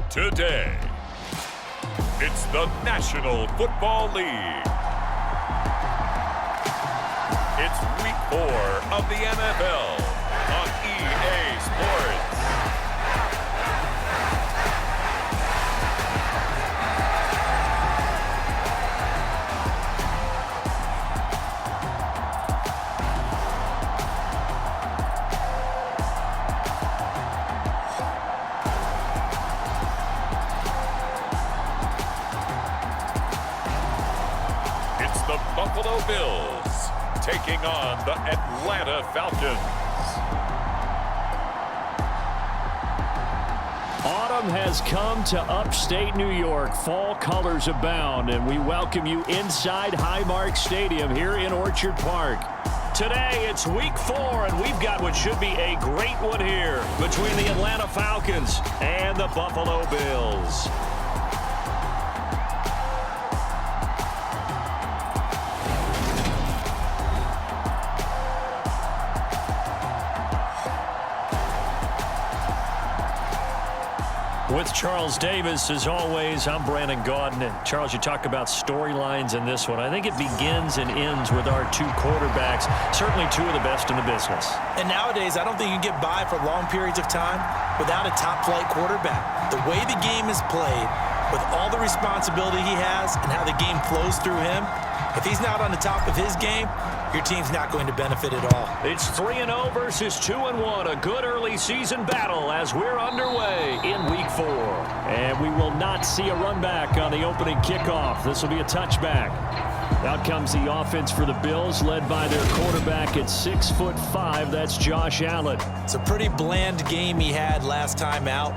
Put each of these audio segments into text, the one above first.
Today, it's the National Football League. It's Week 4 of the NFL on EA Sports. The Buffalo Bills taking on the Atlanta Falcons. Autumn has come to upstate New York. Fall colors abound, and we welcome you inside Highmark Stadium here in Orchard Park. Today, it's Week 4, and we've got what should be a great one here between the Atlanta Falcons and the Buffalo Bills. With Charles Davis, as always, I'm Brandon Gaudin. And Charles, you talk about storylines in this one. I think it begins and ends with our two quarterbacks, certainly two of the best in the business. And nowadays, I don't think you can get by for long periods of time without a top-flight quarterback. The way the game is played, with all the responsibility he has and how the game flows through him, if he's not on the top of his game, your team's not going to benefit at all. It's 3-0 versus 2-1, a good early season battle as we're underway in Week 4. And we will not see a run back on the opening kickoff. This will be a touchback. Out comes the offense for the Bills, led by their quarterback at 6'5". That's Josh Allen. It's a pretty bland game he had last time out.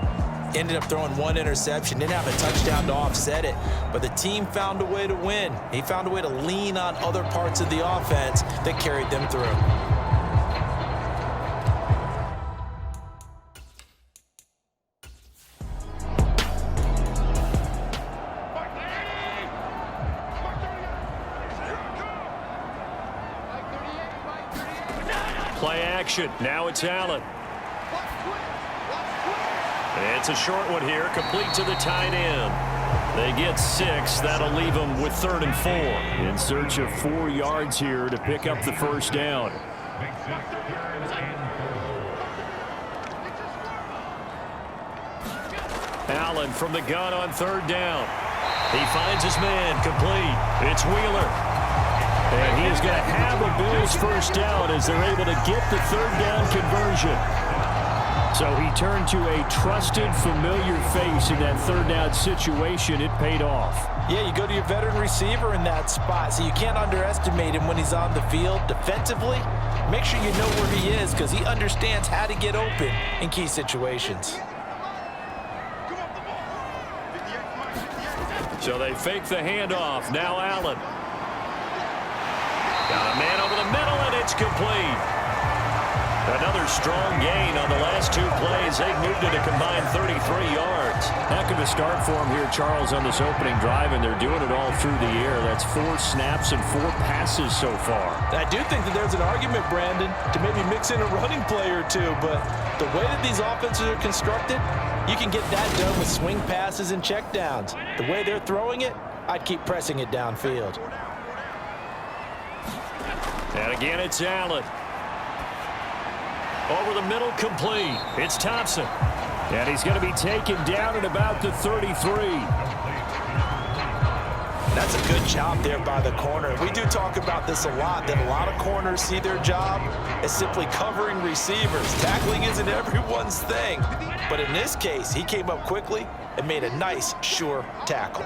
Ended up throwing one interception, didn't have a touchdown to offset it, but the team found a way to win. He found a way to lean on other parts of the offense that carried them through. Play action. Now it's Allen. It's a short one here, complete to the tight end. They get 6. That'll leave them with 3rd and 4. In search of 4 yards here to pick up the first down. Allen from the gun on 3rd down. He finds his man, complete. It's Wheeler. And he is going to have a Bills first down as they're able to get the 3rd down conversion. So he turned to a trusted, familiar face in that 3rd down situation. It paid off. Yeah, you go to your veteran receiver in that spot, so you can't underestimate him when he's on the field. Defensively, make sure you know where he is because he understands how to get open in key situations. So they fake the handoff. Now Allen. Got a man over the middle, and it's complete. Another strong gain on the last 2 plays. They've moved it a combined 33 yards. Heck of a start for him here, Charles, on this opening drive, and they're doing it all through the air. That's 4 snaps and 4 passes so far. I do think that there's an argument, Brandon, to maybe mix in a running play or two, but the way that these offenses are constructed, you can get that done with swing passes and checkdowns. The way they're throwing it, I'd keep pressing it downfield. And again, it's Allen. Over the middle, complete. It's Thompson. And he's going to be taken down at about the 33. That's a good job there by the corner. We do talk about this a lot, that a lot of corners see their job as simply covering receivers. Tackling isn't everyone's thing. But in this case, he came up quickly and made a nice, sure tackle.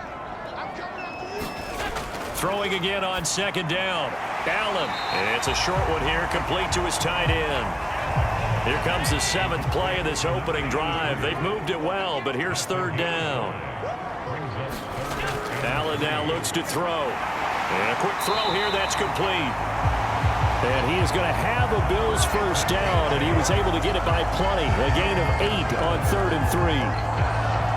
Throwing again on 2nd down. Allen. And it's a short one here, complete to his tight end. Here comes the 7th play of this opening drive. They've moved it well, but here's 3rd down. Allen now looks to throw. And a quick throw here, that's complete. And he is going to have a Bills first down, and he was able to get it by plenty. A gain of 8 on 3rd and 3.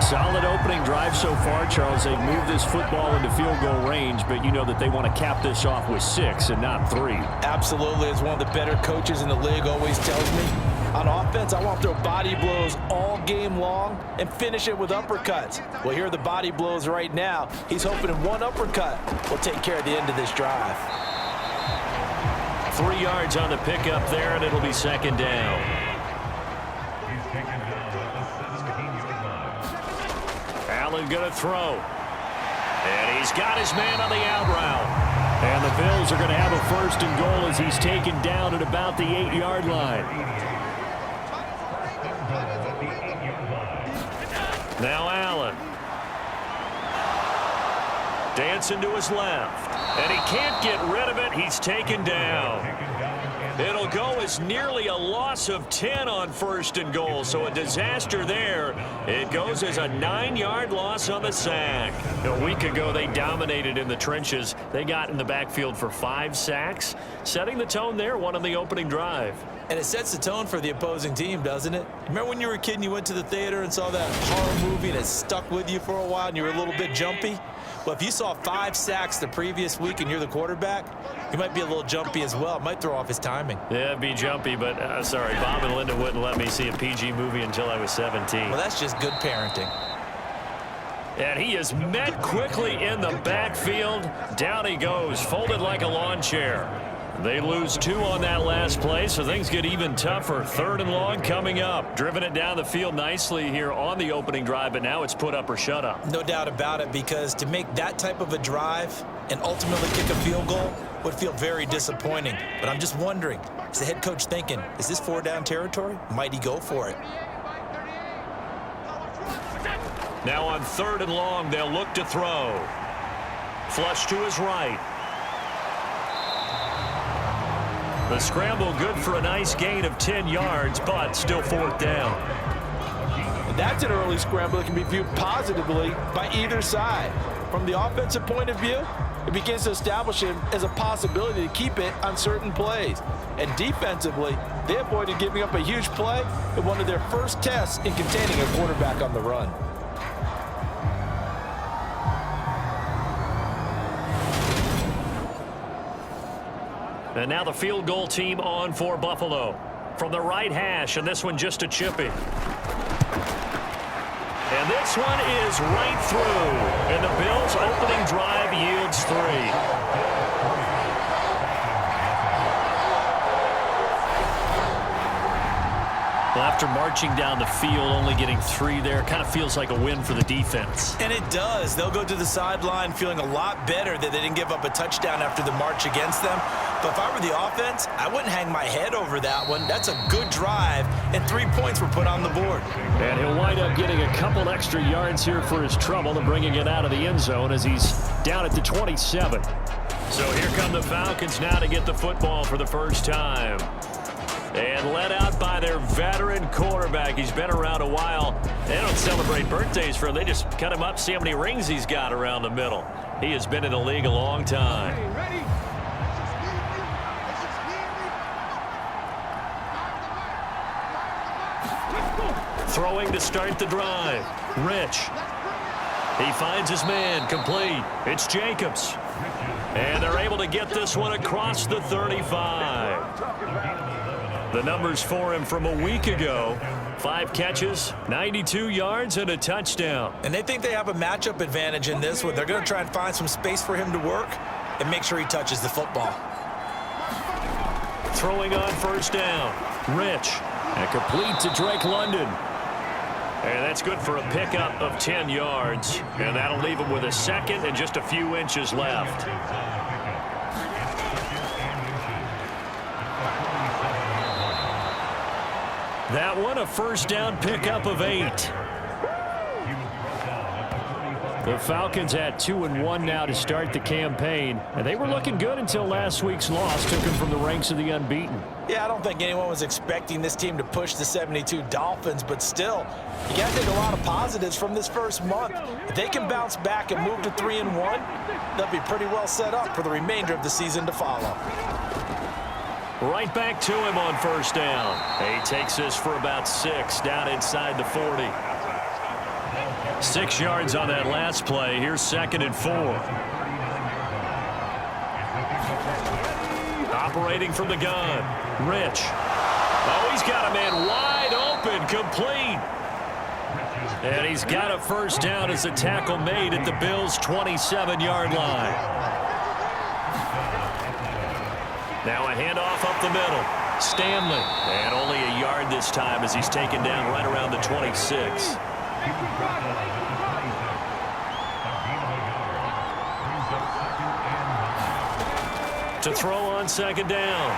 Solid opening drive so far, Charles. They've moved this football into field goal range, but you know that they want to cap this off with 6 and not 3. Absolutely. As one of the better coaches in the league always tells me, On offense, I want to throw body blows all game long and finish it with uppercuts. Well, here are the body blows right now. He's hoping one uppercut will take care of the end of this drive. 3 yards on the pickup there, and it'll be second down. Allen going to throw. And he's got his man on the out route. And the Bills are going to have a first and goal as he's taken down at about the 8-yard line. Now Allen. Dancing to his left. And he can't get rid of it. He's taken down. It'll go as nearly a loss of 10 on first and goal. So a disaster there. It goes as a 9-yard loss on the sack. A week ago, they dominated in the trenches. They got in the backfield for 5 sacks, setting the tone there, one on the opening drive. And it sets the tone for the opposing team, doesn't it? Remember when you were a kid and you went to the theater and saw that horror movie and it stuck with you for a while and you were a little bit jumpy? Well, if you saw 5 sacks the previous week and you're the quarterback, you might be a little jumpy as well. It might throw off his timing. Yeah, it'd be jumpy, but sorry, Bob and Linda wouldn't let me see a PG movie until I was 17. Well, that's just good parenting. And he is met quickly in the backfield. Down he goes, folded like a lawn chair. They lose 2 on that last play, so things get even tougher. 3rd and long coming up. Driven it down the field nicely here on the opening drive, but now it's put up or shut up. No doubt about it, because to make that type of a drive and ultimately kick a field goal would feel very disappointing. But I'm just wondering, is the head coach thinking, is this 4-down territory? Might he go for it? Now on 3rd and long, they'll look to throw. Flush to his right. The scramble good for a nice gain of 10 yards, but still 4th down. That's an early scramble that can be viewed positively by either side. From the offensive point of view, it begins to establish him as a possibility to keep it on certain plays. And defensively, they avoided giving up a huge play in one of their first tests in containing a quarterback on the run. And now the field goal team on for Buffalo. From the right hash, and this one just a chippy. And this one is right through. And the Bills' opening drive yields 3. Well, after marching down the field, only getting 3 there, kind of feels like a win for the defense. And it does. They'll go to the sideline feeling a lot better that they didn't give up a touchdown after the march against them. But if I were the offense, I wouldn't hang my head over that one. That's a good drive, and 3 points were put on the board. And he'll wind up getting a couple extra yards here for his trouble and bringing it out of the end zone as he's down at the 27. So here come the Falcons now to get the football for the first time. And led out by their veteran quarterback. He's been around a while. They don't celebrate birthdays for him. They just cut him up, see how many rings he's got around the middle. He has been in the league a long time. Throwing to start the drive. Rich. He finds his man, complete. It's Jacobs. And they're able to get this one across the 35. The numbers for him from a week ago. 5 catches, 92 yards, and a touchdown. And they think they have a matchup advantage in this one. They're going to try and find some space for him to work and make sure he touches the football. Throwing on first down. Rich. And complete to Drake London. And that's good for a pickup of 10 yards. And that'll leave him with a second and just a few inches left. That one, a first down pickup of 8. The Falcons at 2-1 now to start the campaign. And they were looking good until last week's loss took them from the ranks of the unbeaten. Yeah, I don't think anyone was expecting this team to push the 72 Dolphins, but still, you got to take a lot of positives from this first month. If they can bounce back and move to 3-1, they'll be pretty well set up for the remainder of the season to follow. Right back to him on first down. He takes this for about 6 down inside the 40. 6 yards on that last play. Here's 2nd and 4. Operating from the gun. Rich. Oh, he's got a man wide open, complete. And he's got a first down as a tackle made at the Bills' 27-yard line. Now a handoff up the middle. Stanley. And only a yard this time as he's taken down right around the 26. To throw on second down.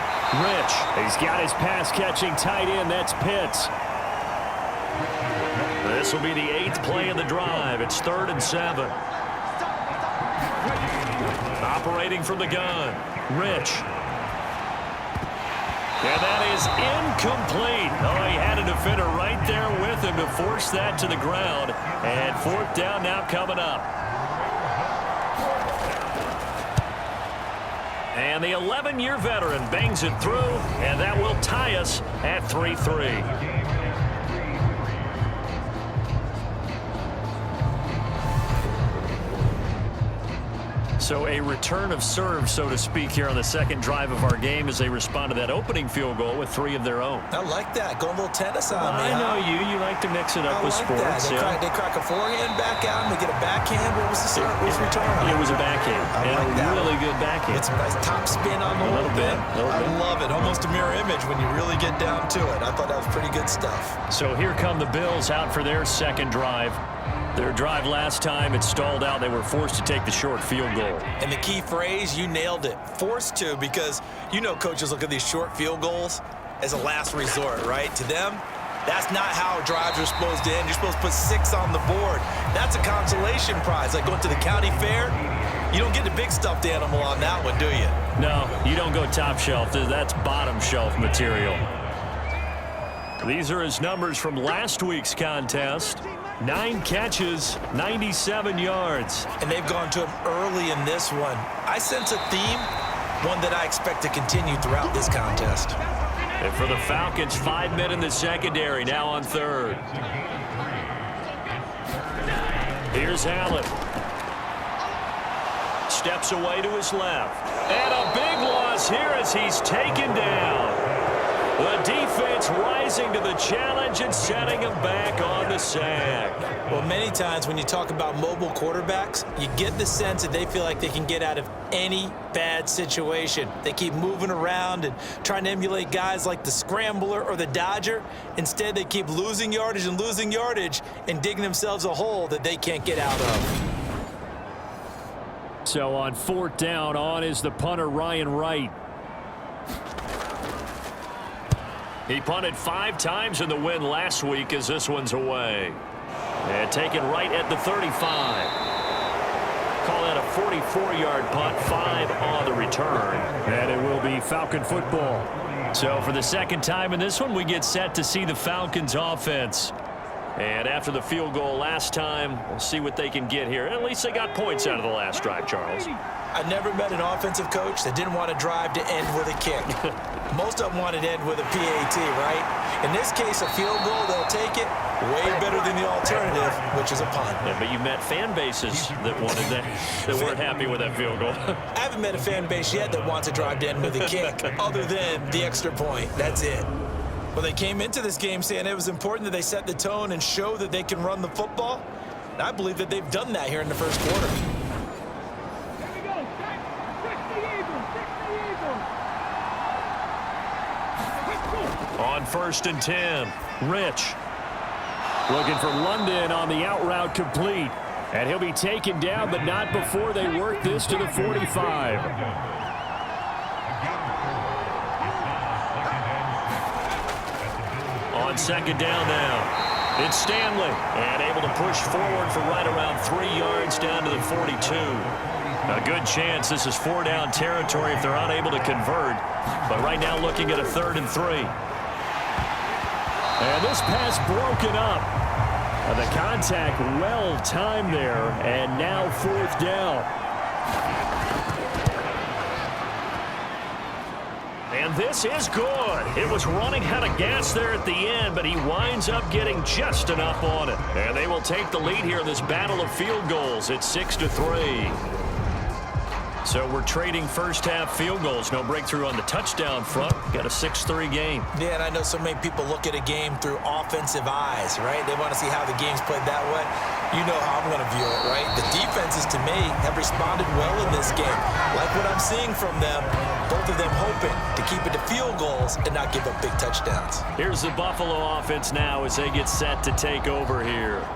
Rich. He's got his pass-catching tight end. That's Pitts. This will be the 8th play of the drive. It's 3rd and 7. Operating from the gun. Rich. And that is incomplete. Oh, he had a defender right there with him to force that to the ground. And 4th down now coming up. And the 11-year veteran bangs it through, and that will tie us at 3-3. So a return of serve, so to speak, here on the second drive of our game as they respond to that opening field goal with 3 of their own. I like that. Going a little tennis on me. I know you. You like to mix it up with sports. They crack a forehand back out and they get a backhand. What was the serve? What was the return? It was a backhand. I like that. Really good backhand. It's a nice top spin on the a little bit. I love it. Almost a mirror image when you really get down to it. I thought that was pretty good stuff. So here come the Bills out for their second drive. Their drive last time, it stalled out. They were forced to take the short field goal. And the key phrase, you nailed it. Forced to, because you know coaches look at these short field goals as a last resort, right? To them, that's not how drives are supposed to end. You're supposed to put 6 on the board. That's a consolation prize. Like going to the county fair, you don't get the big stuffed animal on that one, do you? No, you don't go top shelf. That's bottom shelf material. These are his numbers from last week's contest. 9 catches, 97 yards. And they've gone to him early in this one. I sense a theme, one that I expect to continue throughout this contest. And for the Falcons, 5 men in the secondary, now on 3rd. Here's Allen. Steps away to his left. And a big loss here as he's taken down. The defense rising to the challenge and setting him back on the sack. Well, many times when you talk about mobile quarterbacks, you get the sense that they feel like they can get out of any bad situation. They keep moving around and trying to emulate guys like the Scrambler or the Dodger. Instead, they keep losing yardage and digging themselves a hole that they can't get out of. So on 4th down, on is the punter, Ryan Wright. He punted 5 times in the win last week as this one's away. And taken right at the 35. Call that a 44-yard punt, 5 on the return. And it will be Falcon football. So for the second time in this one, we get set to see the Falcons offense. And after the field goal last time, we'll see what they can get here. At least they got points out of the last drive, Charles. I never met an offensive coach that didn't want to drive to end with a kick. Most of them wanted to end with a PAT, right? In this case, a field goal, they'll take it. Way better than the alternative, which is a punt. Yeah, but you met fan bases that wanted that, that weren't happy with that field goal. I haven't met a fan base yet that wants to drive to end with a kick, other than the extra point. That's it. Well, they came into this game saying it was important that they set the tone and show that they can run the football. And I believe that they've done that here in the first quarter. On 1st and 10, Rich. Looking for London on the out route complete. And he'll be taken down, but not before they work this to the 45. On 2nd down now, it's Stanley. And able to push forward for right around 3 yards down to the 42. A good chance this is 4-down territory if they're unable to convert. But right now looking at a 3rd and 3. And this pass broken up. The contact well timed there, and now 4th down. And this is good. It was running out of gas there at the end, but he winds up getting just enough on it. And they will take the lead here in this battle of field goals. It's 6-3. So we're trading first-half field goals. No breakthrough on the touchdown front. Got a 6-3 game. Yeah, and I know so many people look at a game through offensive eyes, right? They want to see how the game's played that way. You know how I'm going to view it, right? The defenses, to me, have responded well in this game. Like what I'm seeing from them, both of them hoping to keep it to field goals and not give up big touchdowns. Here's the Buffalo offense now as they get set to take over here.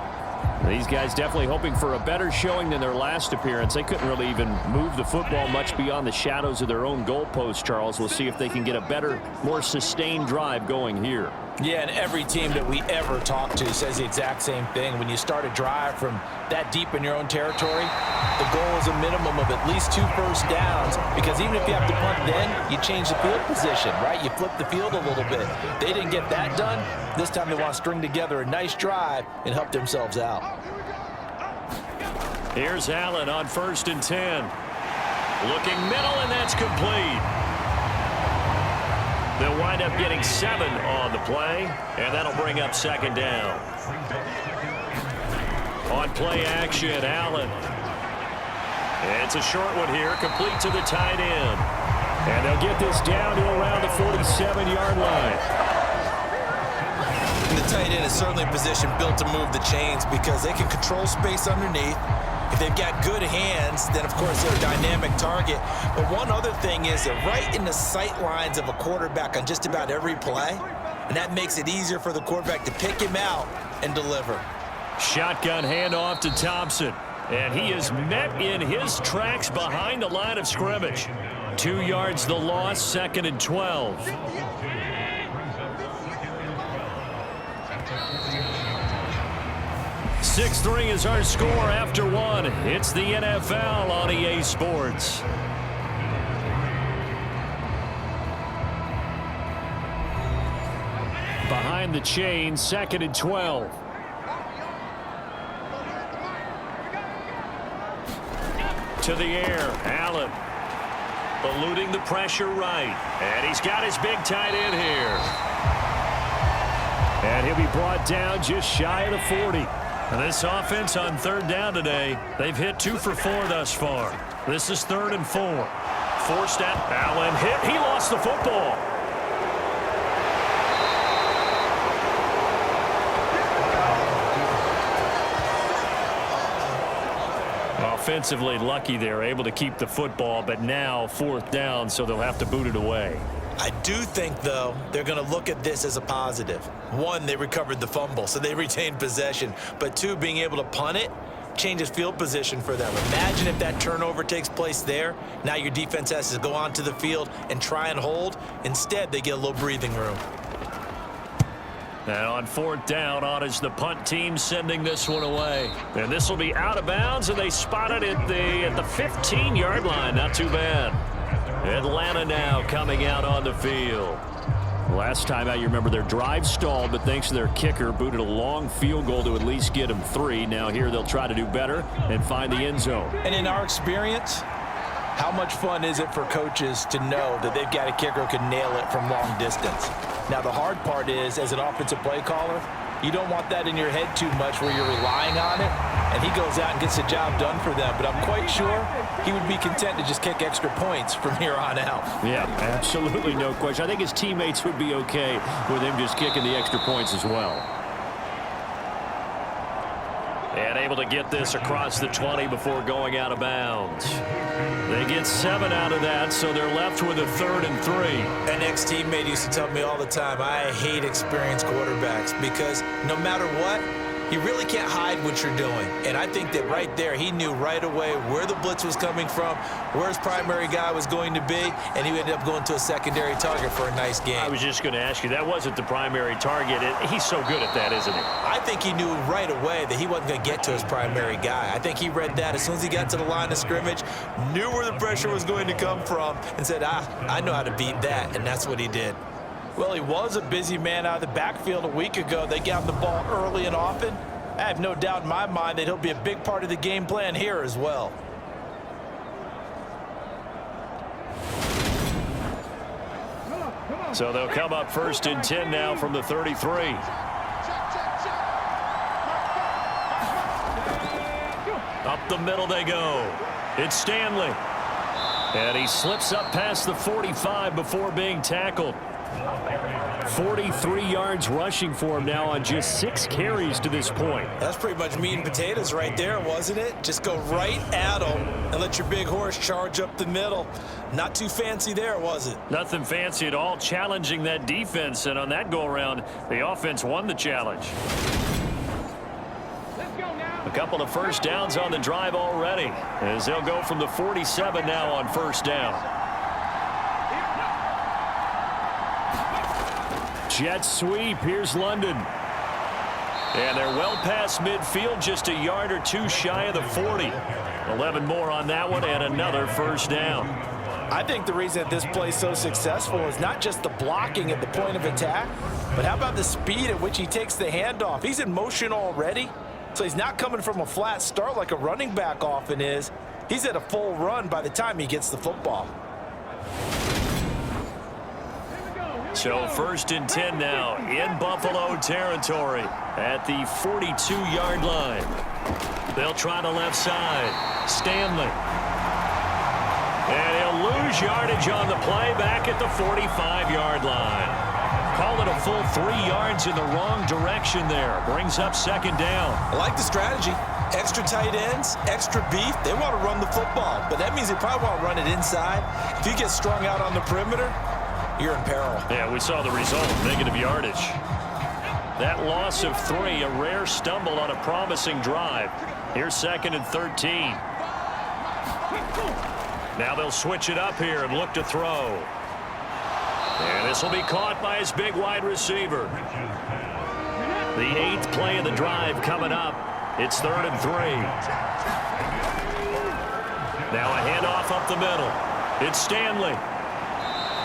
These guys definitely hoping for a better showing than their last appearance. They couldn't really even move the football much beyond the shadows of their own goalpost, Charles. We'll see if they can get a better, more sustained drive going here. Yeah, and every team that we ever talk to says the exact same thing. When you start a drive from that deep in your own territory, the goal is a minimum of at least 2 first downs, because even if you have to punt then, you change the field position, right? You flip the field a little bit. They didn't get that done. This time they want to string together a nice drive and help themselves out. Here's Allen on 1st and 10. Looking middle, and that's complete. They'll wind up getting 7 on the play, and that'll bring up 2nd down. On play action, Allen. It's a short one here, complete to the tight end. And they'll get this down to around the 47-yard line. And the tight end is certainly a position built to move the chains because they can control space underneath. If they've got good hands, then, of course, they're a dynamic target. But one other thing is they're right in the sight lines of a quarterback on just about every play, and that makes it easier for the quarterback to pick him out and deliver. Shotgun handoff to Thompson, and he is met in his tracks behind the line of scrimmage. 2 yards the loss, 2nd and 12. .6-3 is our score after 1. It's the NFL on EA Sports. Behind the chain, 2nd and 12. To the air, Allen. Eluding the pressure right. And he's got his big tight end here. And he'll be brought down just shy of the 40. And this offense on 3rd down today, they've hit 2 for 4 thus far. This is 3rd and 4. Forced out. Allen hit. He lost the football. Offensively lucky they're able to keep the football, but now 4th down, so they'll have to boot it away. I do think, though, they're going to look at this as a positive. 1, they recovered the fumble, so they retained possession. But 2, being able to punt it changes field position for them. Imagine if that turnover takes place there. Now your defense has to go onto the field and try and hold. Instead, they get a little breathing room. And on 4th down, on is the punt team sending this one away. And this will be out of bounds, and they spot it at the 15-yard line. Not too bad. Atlanta now coming out on the field. Last time out, you remember their drive stalled, but thanks to their kicker, booted a long field goal to at least get them 3. Now here they'll try to do better and find the end zone. And in our experience, how much fun is it for coaches to know that they've got a kicker who can nail it from long distance? Now, the hard part is, as an offensive play caller, you don't want that in your head too much where you're relying on it, and he goes out and gets the job done for them. But I'm quite sure he would be content to just kick extra points from here on out. Yeah, absolutely no question. I think his teammates would be okay with him just kicking the extra points as well. And able to get this across the 20 before going out of bounds. They get 7 out of that, so they're left with a 3rd and 3. An ex-teammate used to tell me all the time, I hate experienced quarterbacks because no matter what, you really can't hide what you're doing. And I think that right there, he knew right away where the blitz was coming from, where his primary guy was going to be, and he ended up going to a secondary target for a nice game. I was just going to ask you, that wasn't the primary target. He's so good at that, isn't he? I think he knew right away that he wasn't going to get to his primary guy. I think he read that as soon as he got to the line of scrimmage, knew where the pressure was going to come from, and said, I know how to beat that, and that's what he did. Well, he was a busy man out of the backfield a week ago. They got him the ball early and often. I have no doubt in my mind that he'll be a big part of the game plan here as well. So they'll come up 1st and 10 now from the 33. Up the middle they go. It's Stanley. And he slips up past the 45 before being tackled. 43 yards rushing for him now on just 6 carries to this point. That's pretty much meat and potatoes right there, wasn't it? Just go right at him and let your big horse charge up the middle. Not too fancy there, was it? Nothing fancy at all, challenging that defense. And on that go-around, the offense won the challenge. A couple of first downs on the drive already, as they'll go from the 47 now on first down. Jet sweep. Here's London. And they're well past midfield, just a yard or two shy of the 40. 11 more on that one, and another first down. I think the reason that this play is so successful is not just the blocking at the point of attack, but how about the speed at which he takes the handoff? He's in motion already, so he's not coming from a flat start like a running back often is. He's at a full run by the time he gets the football. So first and 10 now in Buffalo territory at the 42-yard line. They'll try the left side. Stanley. And he'll lose yardage on the play back at the 45-yard line. Call it a full 3 yards in the wrong direction there. Brings up second down. I like the strategy. Extra tight ends, extra beef. They want to run the football, but that means they probably want to run it inside. If you get strung out on the perimeter, you're in peril. Yeah, we saw the result, negative yardage. That loss of 3, a rare stumble on a promising drive. Here's second and 13. Now they'll switch it up here and look to throw. And this will be caught by his big wide receiver. The 8th play of the drive coming up. It's 3rd and 3. Now a handoff up the middle. It's Stanley.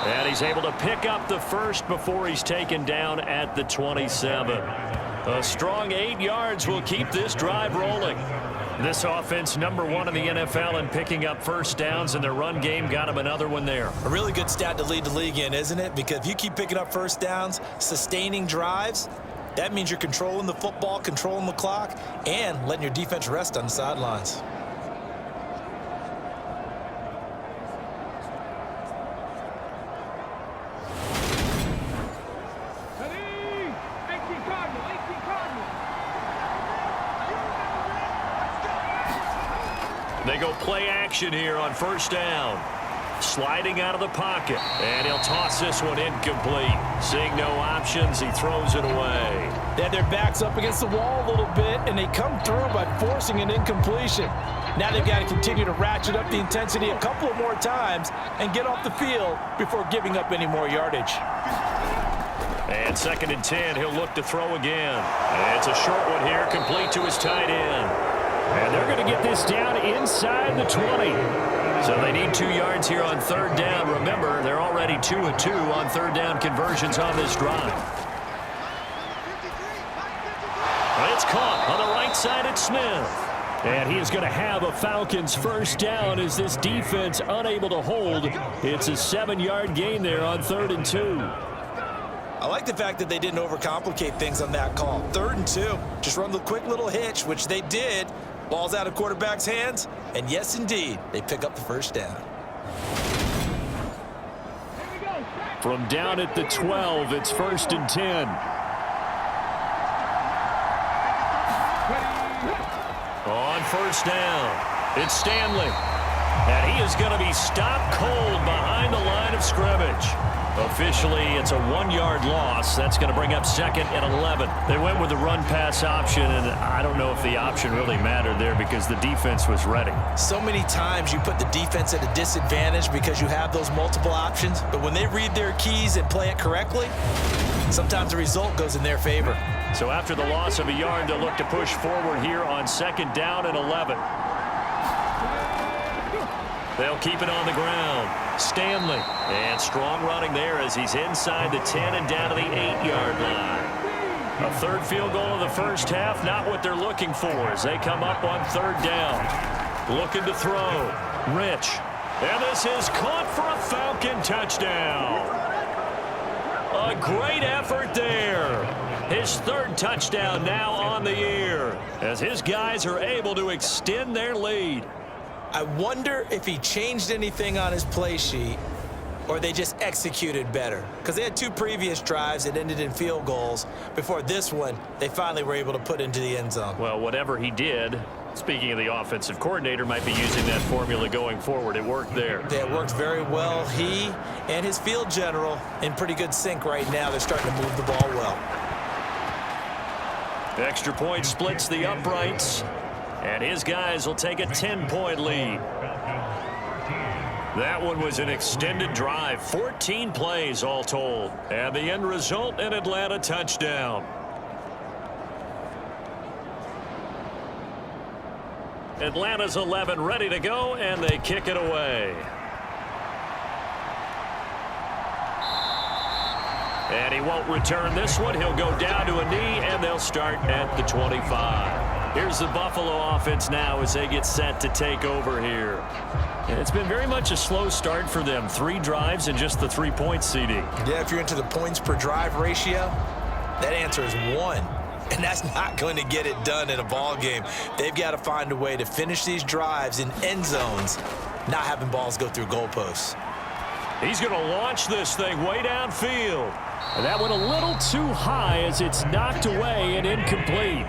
And he's able to pick up the first before he's taken down at the 27. A strong 8 yards will keep this drive rolling. This offense #1 in the NFL in picking up first downs, and their run game got him another one there. A really good stat to lead the league in, isn't it? Because if you keep picking up first downs, sustaining drives, that means you're controlling the football, controlling the clock, and letting your defense rest on the sidelines. They go play action here on first down. Sliding out of the pocket. And he'll toss this one incomplete. Seeing no options, he throws it away. They had their backs up against the wall a little bit, and they come through by forcing an incompletion. Now they've got to continue to ratchet up the intensity a couple of more times and get off the field before giving up any more yardage. And second and 10, he'll look to throw again. And it's a short one here, complete to his tight end. And they're going to get this down inside the 20. So they need 2 yards here on third down. Remember, they're already 2 of 2 on third down conversions on this drive. It's caught on the right side at Smith. And he is going to have a Falcons first down as this defense unable to hold. It's a 7-yard gain there on 3rd and 2. I like the fact that they didn't overcomplicate things on that call. 3rd and 2. Just run the quick little hitch, which they did. Ball's out of quarterback's hands. And yes, indeed, they pick up the first down. From down at the 12, it's 1st and 10. On first down, it's Stanley. And he is going to be stopped cold behind the line of scrimmage. Officially, it's a 1-yard loss. That's going to bring up 2nd and 11. They went with the run-pass option, and I don't know if the option really mattered there because the defense was ready. So many times you put the defense at a disadvantage because you have those multiple options, but when they read their keys and play it correctly, sometimes the result goes in their favor. So after the loss of a yard, they'll look to push forward here on 2nd down and 11. They'll keep it on the ground. Stanley. And strong running there as he's inside the 10 and down to the 8-yard line. A 3rd field goal of the first half, not what they're looking for as they come up on 3rd down. Looking to throw. Rich. And this is caught for a Falcon touchdown. A great effort there. His 3rd touchdown now on the year as his guys are able to extend their lead. I wonder if he changed anything on his play sheet or they just executed better. Because they had 2 previous drives that ended in field goals. Before this one, they finally were able to put into the end zone. Well, whatever he did, speaking of the offensive coordinator, might be using that formula going forward. It worked there. Yeah, it worked very well. He and his field general in pretty good sync right now. They're starting to move the ball well. The extra point splits the uprights, and his guys will take a 10-point lead. That one was an extended drive, 14 plays all told, and the end result, an Atlanta touchdown. Atlanta's 11 ready to go, and they kick it away. And he won't return this one. He'll go down to a knee, and they'll start at the 25. Here's the Buffalo offense now as they get set to take over here. And it's been very much a slow start for them. 3 drives and just the 3 points, CD. Yeah, if you're into the points per drive ratio, that answer is 1. And that's not going to get it done in a ball game. They've got to find a way to finish these drives in end zones, not having balls go through goalposts. He's going to launch this thing way downfield. And that went a little too high as it's knocked away and incomplete.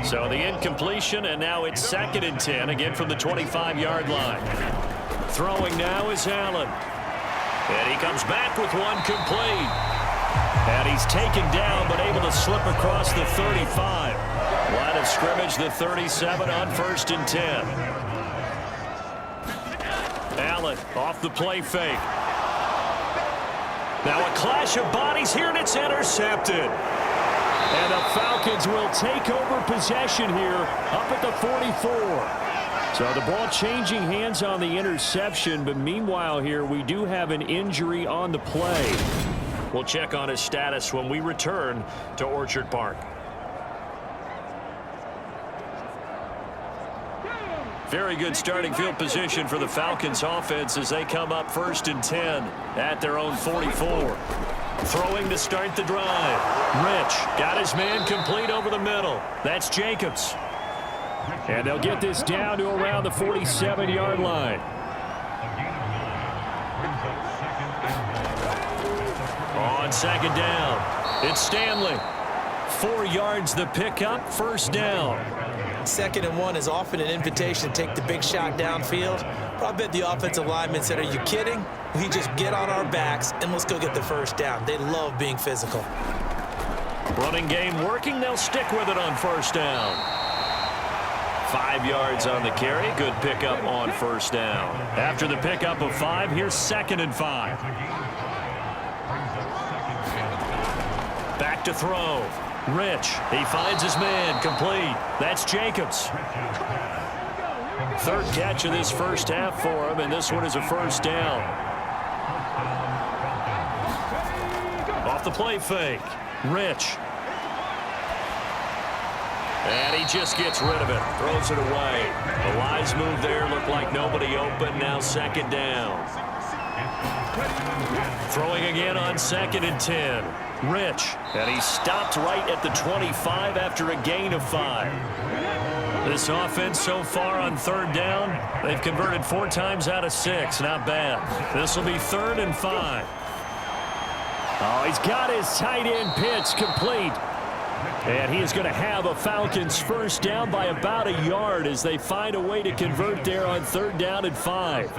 So the incompletion, and now it's 2nd and 10, again from the 25-yard line. Throwing now is Allen. And he comes back with one complete. And he's taken down, but able to slip across the 35. Line of scrimmage, the 37 on 1st and 10. Allen off the play fake. Now a clash of bodies here, and it's intercepted. And the Falcons will take over possession here up at the 44. So the ball changing hands on the interception, but meanwhile here we do have an injury on the play. We'll check on his status when we return to Orchard Park. Very good starting field position for the Falcons offense as they come up 1st and 10 at their own 44. Throwing to start the drive. Rich got his man complete over the middle. That's Jacobs. And they'll get this down to around the 47-yard line. On 2nd down, it's Stanley. 4 yards the pickup, 1st down. 2nd and 1 is often an invitation to take the big shot downfield. But I bet the offensive lineman said, are you kidding? We just get on our backs and let's go get the 1st down. They love being physical. Running game working. They'll stick with it on 1st down. 5 yards on the carry. Good pickup on 1st down. After the pickup of 5, here's 2nd and 5. Back to throw. Rich. He finds his man. Complete. That's Jacobs. 3rd catch of this 1st half for him, and this one is a 1st down. Off the play fake. Rich. And he just gets rid of it. Throws it away. The Lions move there. Looked like nobody open. Now 2nd down. Throwing again on 2nd and 10. Rich. And he stopped right at the 25 after a gain of 5. This offense so far on 3rd down, they've converted 4 times out of 6. Not bad. This will be 3rd and 5. Oh, he's got his tight end pitch complete. And he is going to have a Falcons 1st down by about a yard as they find a way to convert there on 3rd down and 5.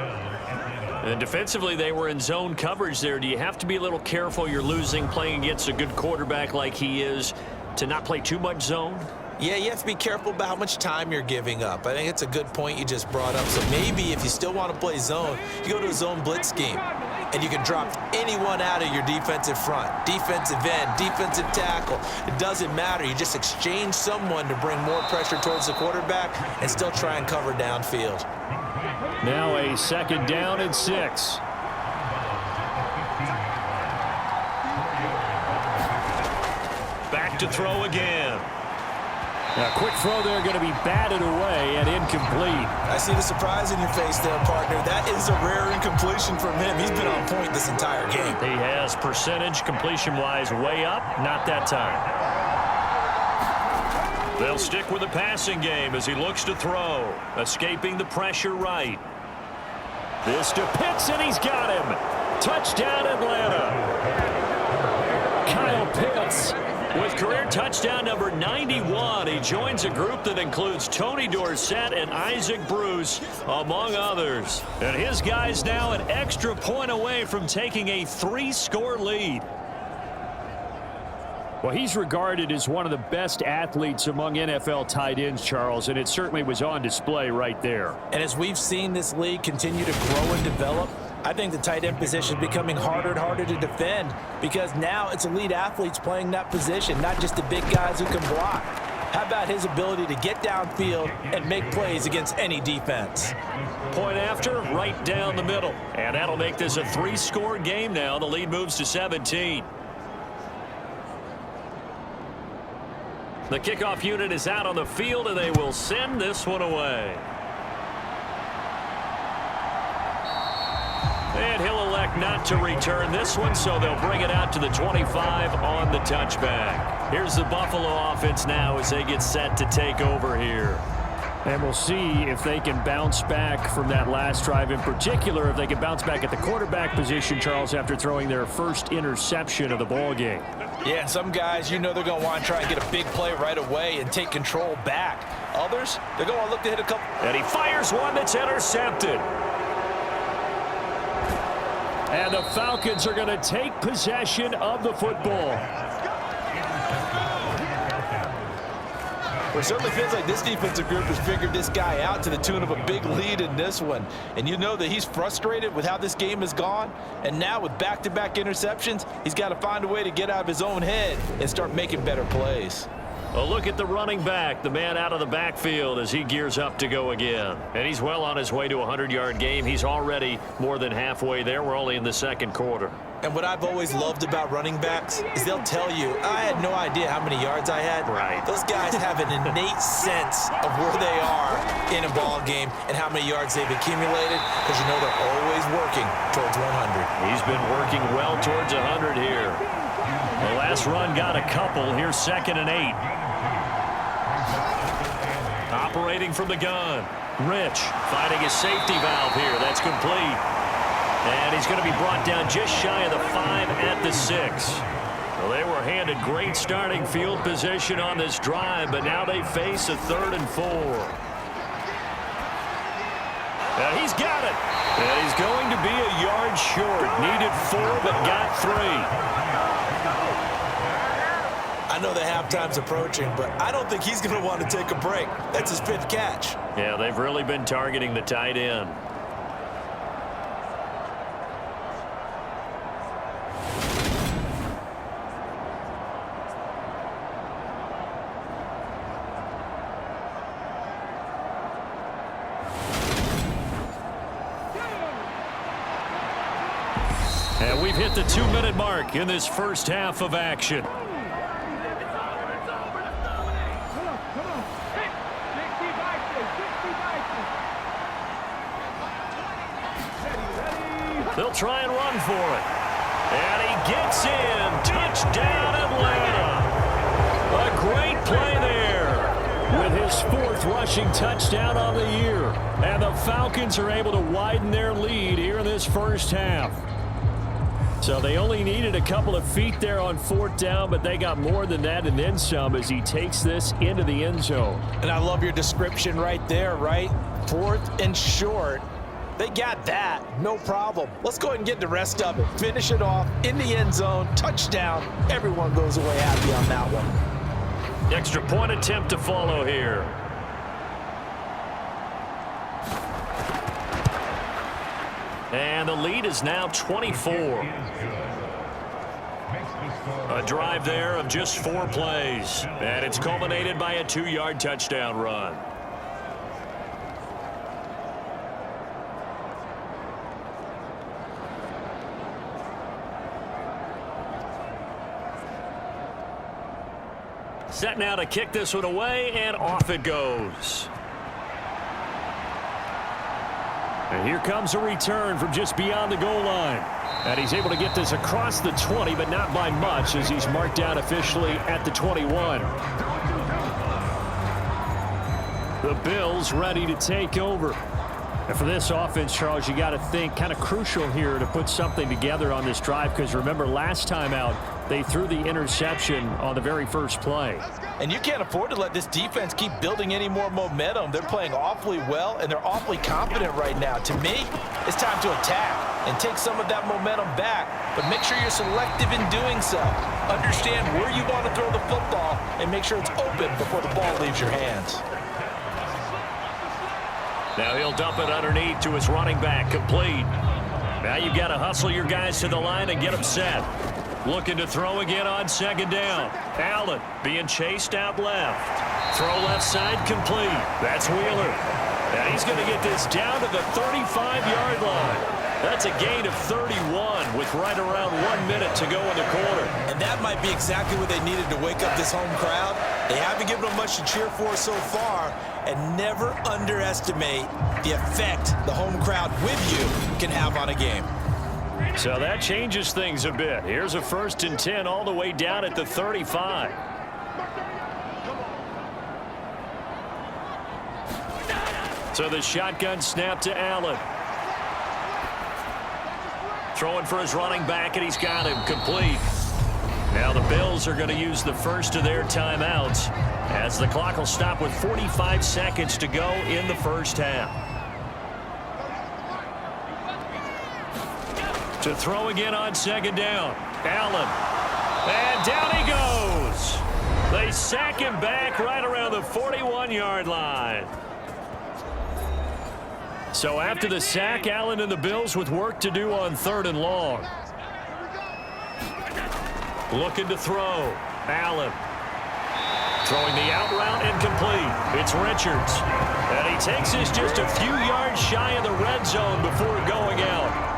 And defensively, they were in zone coverage there. Do you have to be a little careful? You're losing, playing against a good quarterback like he is, to not play too much zone? Yeah, you have to be careful about how much time you're giving up. I think it's a good point you just brought up. So maybe if you still want to play zone, you go to a zone blitz scheme. And you can drop anyone out of your defensive front, defensive end, defensive tackle. It doesn't matter. You just exchange someone to bring more pressure towards the quarterback and still try and cover downfield. Now a 2nd down and 6. Back to throw again. A quick throw there, going to be batted away and incomplete. I see the surprise in your face there, partner. That is a rare incompletion from him. He's been on point this entire game. He has percentage completion-wise way up. Not that time. They'll stick with the passing game as he looks to throw. Escaping the pressure right. This to Pitts, and he's got him. Touchdown, Atlanta. Kyle Pitts with career touchdown number 91. He joins a group that includes Tony Dorsett and Isaac Bruce, among others. And his guys now an extra point away from taking a 3-score lead. Well, he's regarded as one of the best athletes among NFL tight ends, Charles, and it certainly was on display right there. And as we've seen this league continue to grow and develop, I think the tight end position is becoming harder and harder to defend because now it's elite athletes playing that position, not just the big guys who can block. How about his ability to get downfield and make plays against any defense? Point after, right down the middle. And that'll make this a 3-score game now. The lead moves to 17. The kickoff unit is out on the field, and they will send this one away. And he'll elect not to return this one, so they'll bring it out to the 25 on the touchback. Here's the Buffalo offense now as they get set to take over here. And we'll see if they can bounce back from that last drive, in particular if they can bounce back at the quarterback position, Charles, after throwing their first interception of the ball game. Yeah, some guys, you know they're going to want to try and get a big play right away and take control back. Others, they're going to look to hit a couple. And he fires one that's intercepted. And the Falcons are going to take possession of the football. Well, it certainly feels like this defensive group has figured this guy out to the tune of a big lead in this one. And you know that he's frustrated with how this game has gone. And now with back-to-back interceptions, he's got to find a way to get out of his own head and start making better plays. A look at the running back, the man out of the backfield as he gears up to go again. And he's well on his way to a 100-yard game. He's already more than halfway there. We're only in the second quarter. And what I've always loved about running backs is they'll tell you, I had no idea how many yards I had. Right. Those guys have an innate sense of where they are in a ball game and how many yards they've accumulated because you know they're always working towards 100. He's been working well towards 100 here. The last run got a couple. Here's 2nd and 8. Operating from the gun. Rich finding his safety valve here. That's complete. And he's going to be brought down just shy of the 5 at the 6. Well, they were handed great starting field position on this drive, but now they face a 3rd and 4. And he's got it. And he's going to be a yard short. Needed 4, but got 3. I know the halftime's approaching, but I don't think he's going to want to take a break. That's his 5th catch. Yeah, they've really been targeting the tight end. And we've hit the 2-minute mark in this first half of action. They'll try and run for it. And he gets in. Touchdown, Atlanta. A great play there with his 4th rushing touchdown on the year. And the Falcons are able to widen their lead here in this first half. So they only needed a couple of feet there on 4th down, but they got more than that and then some as he takes this into the end zone. And I love your description right there, right? 4th and short. They got that. No problem. Let's go ahead and get the rest of it. Finish it off in the end zone. Touchdown. Everyone goes away happy on that one. Extra point attempt to follow here. And the lead is now 24. A drive there of just 4 plays. And it's culminated by a 2-yard touchdown run. Set now to kick this one away, and off it goes. And here comes a return from just beyond the goal line. And he's able to get this across the 20, but not by much as he's marked down officially at the 21. The Bills ready to take over. And for this offense, Charles, you got to think kind of crucial here to put something together on this drive, because remember last time out, they threw the interception on the very first play. And you can't afford to let this defense keep building any more momentum. They're playing awfully well, and they're awfully confident right now. To me, it's time to attack and take some of that momentum back, but make sure you're selective in doing so. Understand where you want to throw the football and make sure it's open before the ball leaves your hands. Now he'll dump it underneath to his running back, complete. Now you've got to hustle your guys to the line and get them set. Looking to throw again on second down. Allen being chased out left. Throw left side, complete. That's Wheeler. And he's going to get this down to the 35-yard line. That's a gain of 31 with right around 1 minute to go in the quarter. And that might be exactly what they needed to wake up this home crowd. They haven't given them much to cheer for so far, and never underestimate the effect the home crowd with you can have on a game. So that changes things a bit. Here's a 1st and 10 all the way down at the 35. So the shotgun snap to Allen. Throwing for his running back, and he's got him complete. Now the Bills are going to use the first of their timeouts as the clock will stop with 45 seconds to go in the first half. To throw again on second down. Allen. And down he goes. They sack him back right around the 41-yard line. So after the sack, Allen and the Bills with work to do on 3rd and long. Looking to throw. Allen. Throwing the out route and complete. It's Richards. And he takes this just a few yards shy of the red zone before going out.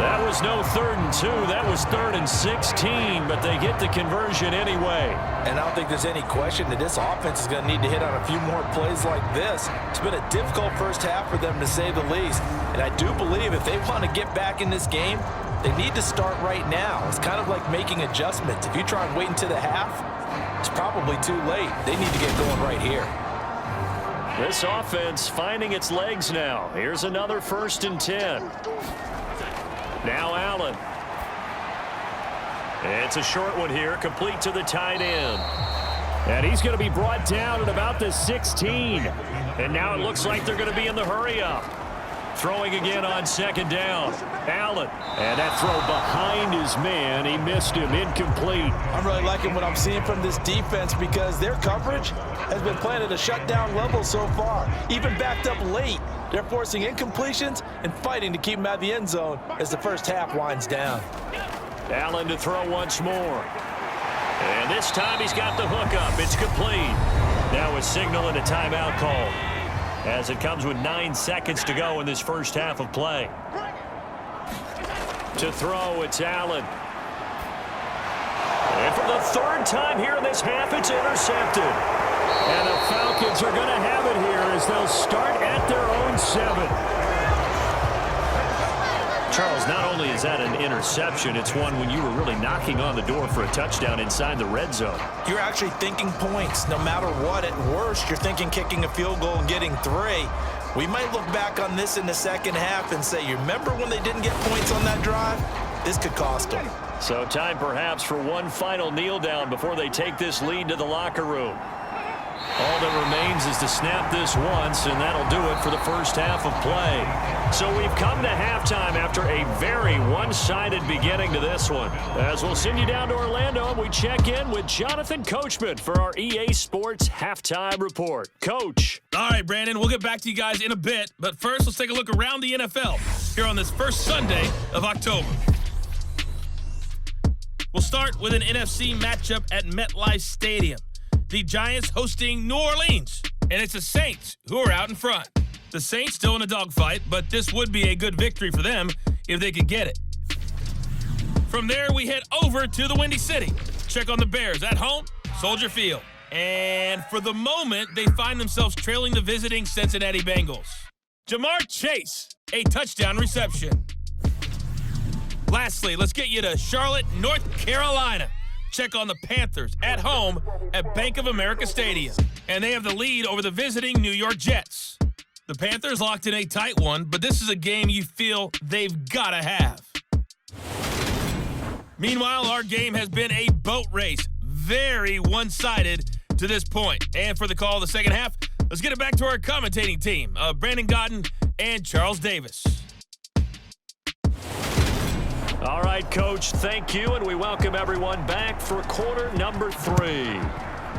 That was no 3rd and 2. That was 3rd and 16, but they get the conversion anyway. And I don't think there's any question that this offense is going to need to hit on a few more plays like this. It's been a difficult first half for them, to say the least. And I do believe if they want to get back in this game, they need to start right now. It's kind of like making adjustments. If you try and wait until the half, it's probably too late. They need to get going right here. This offense finding its legs now. Here's another 1st and 10. Now Allen. It's a short one here, complete to the tight end. And he's going to be brought down at about the 16. And now it looks like they're going to be in the hurry-up. Throwing again on second down. Allen. And that throw behind his man. He missed him. Incomplete. I'm really liking what I'm seeing from this defense because their coverage has been playing at a shutdown level so far. Even backed up late, they're forcing incompletions and fighting to keep them out of the end zone as the first half winds down. Allen to throw once more. And this time he's got the hookup. It's complete. Now a signal and a timeout call as it comes with 9 seconds to go in this first half of play. To throw, it's Allen. And for the 3rd time here in this half, it's intercepted. And the Falcons are going to have it here as they'll start at their own 7. Charles, not only is that an interception, it's one when you were really knocking on the door for a touchdown inside the red zone. You're actually thinking points. No matter what, at worst, you're thinking kicking a field goal and getting 3. We might look back on this in the second half and say, you remember when they didn't get points on that drive? This could cost them. So time perhaps for one final kneel down before they take this lead to the locker room. All that remains is to snap this once, and that'll do it for the first half of play. So we've come to halftime after a very one-sided beginning to this one. As we'll send you down to Orlando, we check in with Jonathan Coachman for our EA Sports Halftime Report. Coach. All right, Brandon, we'll get back to you guys in a bit. But first, let's take a look around the NFL here on this first Sunday of October. We'll start with an NFC matchup at MetLife Stadium. The Giants hosting New Orleans, and it's the Saints who are out in front. The Saints still in a dogfight, but this would be a good victory for them if they could get it. From there, we head over to the Windy City. Check on the Bears at home, Soldier Field. And for the moment, they find themselves trailing the visiting Cincinnati Bengals. Jamar Chase, a touchdown reception. Lastly, let's get you to Charlotte, North Carolina. check on the Panthers at home at Bank of America Stadium. And they have the lead over the visiting New York Jets. The Panthers locked in a tight one, but this is a game you feel they've got to have. Meanwhile, our game has been a boat race. Very one-sided to this point. And for the call of the second half, let's get it back to our commentating team, Brandon Godden and Charles Davis. All right, Coach, thank you, and we welcome everyone back for quarter number 3.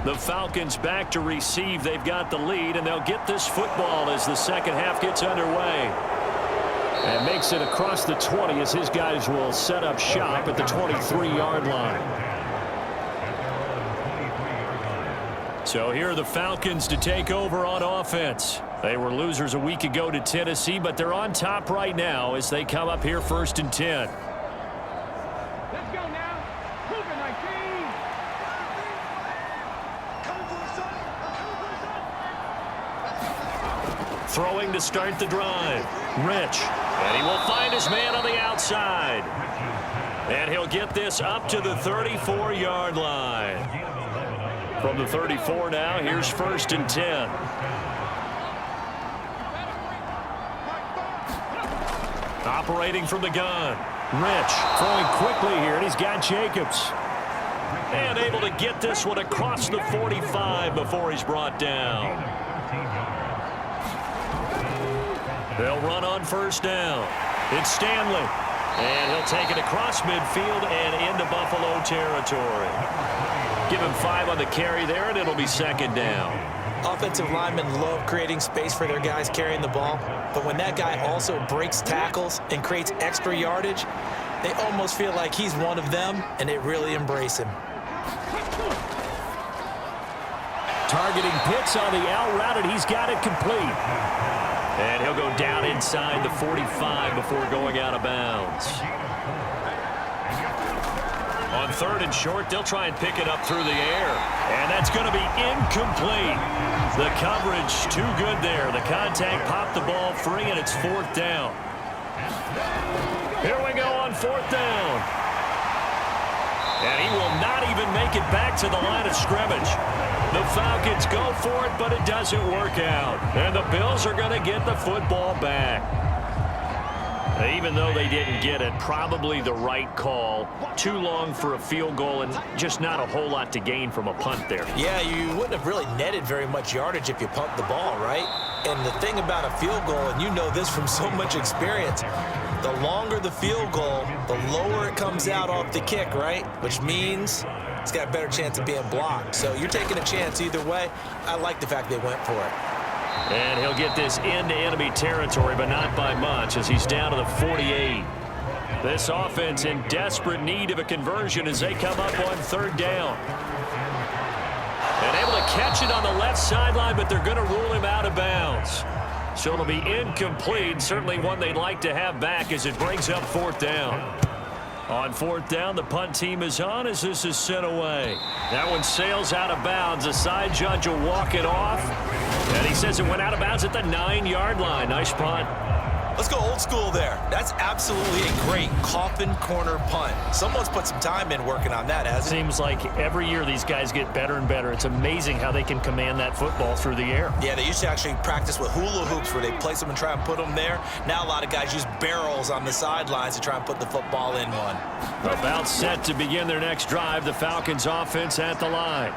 The Falcons back to receive. They've got the lead, and they'll get this football as the second half gets underway. And makes it across the 20 as his guys will set up shop at the 23-yard line. So here are the Falcons to take over on offense. They were losers a week ago to Tennessee, but they're on top right now as they come up here 1st and 10. Let's go now. Move it, 19. Throwing to start the drive. Rich. And he will find his man on the outside. And he'll get this up to the 34-yard line. From the 34 now, here's 1st and 10. Operating from the gun. Rich throwing quickly here, and he's got Jacobs. And able to get this one across the 45 before he's brought down. They'll run on 1st down. It's Stanley. And he'll take it across midfield and into Buffalo territory. Give him 5 on the carry there, and it'll be 2nd down. Offensive linemen love creating space for their guys carrying the ball, but when that guy also breaks tackles and creates extra yardage, they almost feel like he's one of them, and they really embrace him. Targeting Pitts on the out route, and he's got it complete. And he'll go down inside the 45 before going out of bounds. On 3rd and short, they'll try and pick it up through the air. And that's going to be incomplete. The coverage too good there. The contact popped the ball free, and it's 4th down. Here we go on 4th down. And he will not even make it back to the line of scrimmage. The Falcons go for it, but it doesn't work out. And the Bills are going to get the football back. Even though they didn't get it, probably the right call. Too long for a field goal and just not a whole lot to gain from a punt there. Yeah, you wouldn't have really netted very much yardage if you pumped the ball, right? And the thing about a field goal, and you know this from so much experience, the longer the field goal, the lower it comes out off the kick, right? Which means it's got a better chance of being blocked. So you're taking a chance either way. I like the fact they went for it. And he'll get this into enemy territory, but not by much as he's down to the 48. This offense in desperate need of a conversion as they come up on 3rd down. And able to catch it on the left sideline, but they're going to rule him out of bounds. So it'll be incomplete, certainly one they'd like to have back as it brings up 4th down. On 4th down, the punt team is on as this is sent away. That one sails out of bounds. The side judge will walk it off. And he says it went out of bounds at the 9-yard line. Nice punt. Let's go old school there. That's absolutely a great coffin corner punt. Someone's put some time in working on that, hasn't it? Seems like every year these guys get better and better. It's amazing how they can command that football through the air. Yeah, they used to actually practice with hula hoops where they place them and try and put them there. Now a lot of guys use barrels on the sidelines to try and put the football in one. About set to begin their next drive. The Falcons offense at the line.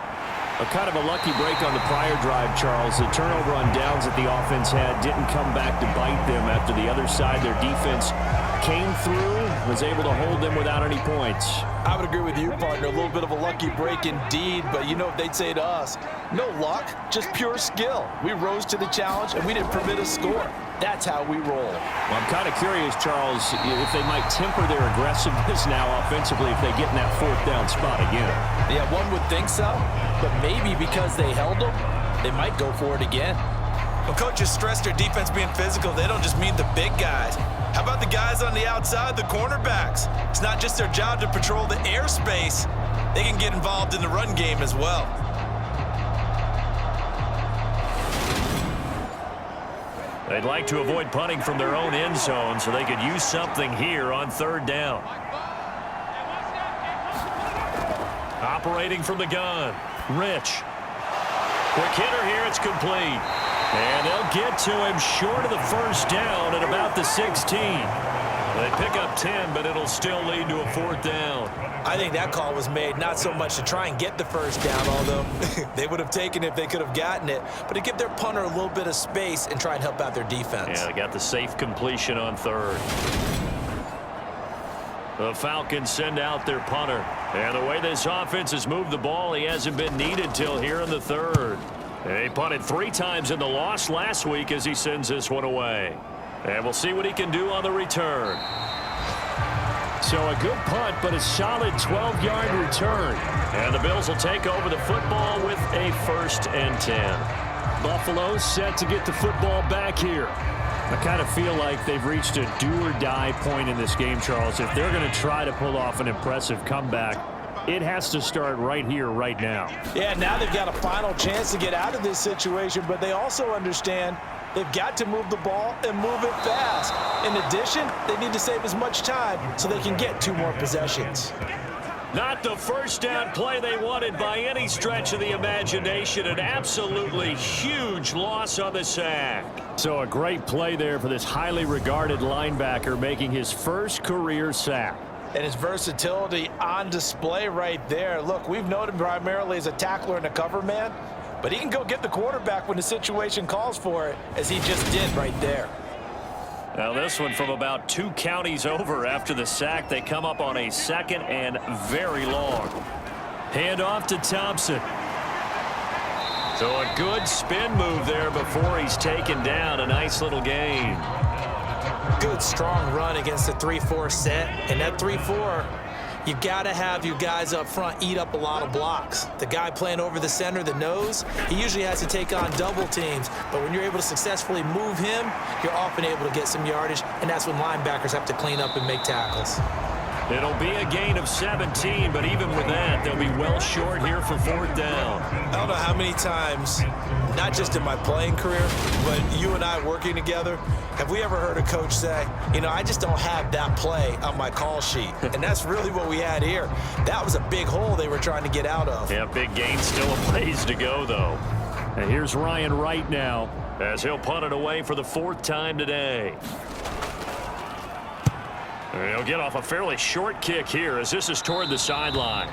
A kind of a lucky break on the prior drive, Charles. The turnover on downs that the offense had didn't come back to bite them after the other side. Their defense came through, was able to hold them without any points. I would agree with you, partner. A little bit of a lucky break indeed, but you know what they'd say to us? No luck, just pure skill. We rose to the challenge, and we didn't permit a score. That's how we roll. Well, I'm kind of curious, Charles, if they might temper their aggressiveness now offensively if they get in that 4th down spot again. Yeah, one would think so, but maybe because they held them, they might go for it again. When coaches stress their defense being physical, they don't just mean the big guys. How about the guys on the outside, the cornerbacks? It's not just their job to patrol the airspace. They can get involved in the run game as well. They'd like to avoid punting from their own end zone so they could use something here on 3rd down. operating from the gun. Rich. Quick hitter here. It's complete. And they'll get to him short of the first down at about the 16. They pick up 10, but it'll still lead to a 4th down. I think that call was made not so much to try and get the first down, although they would have taken it if they could have gotten it, but to give their punter a little bit of space and try and help out their defense. Yeah, they got the safe completion on 3rd. The Falcons send out their punter. And the way this offense has moved the ball, he hasn't been needed till here in the 3rd. He punted 3 times in the loss last week as he sends this one away. And we'll see what he can do on the return. So a good punt, but a solid 12-yard return. And the Bills will take over the football with a 1st and 10. Buffalo set to get the football back here. I kind of feel like they've reached a do-or-die point in this game, Charles. If they're going to try to pull off an impressive comeback, it has to start right here, right now. Yeah, now they've got a final chance to get out of this situation, but they also understand they've got to move the ball and move it fast. In addition, they need to save as much time so they can get 2 more possessions. Not the first down play they wanted by any stretch of the imagination. An absolutely huge loss on the sack. So a great play there for this highly regarded linebacker making his first career sack. And his versatility on display right there. Look, we've known him primarily as a tackler and a cover man, but he can go get the quarterback when the situation calls for it, as he just did right there. Now this one from about 2 counties over after the sack. They come up on a 2nd and very long. Hand off to Thompson. So a good spin move there before he's taken down. A nice little gain. Good strong run against the 3-4 set, and that 3-4, you've got to have your guys up front eat up a lot of blocks. The guy playing over the center, the nose, he usually has to take on double teams, but when you're able to successfully move him, you're often able to get some yardage, and that's when linebackers have to clean up and make tackles. It'll be a gain of 17, but even with that, they'll be well short here for 4th down. I don't know how many times, not just in my playing career, but you and I working together, have we ever heard a coach say, you know, I just don't have that play on my call sheet. And that's really what we had here. That was a big hole they were trying to get out of. Yeah, big gain, still a ways to go, though. And here's Ryan Wright now as he'll punt it away for the 4th time today. He'll get off a fairly short kick here as this is toward the sideline.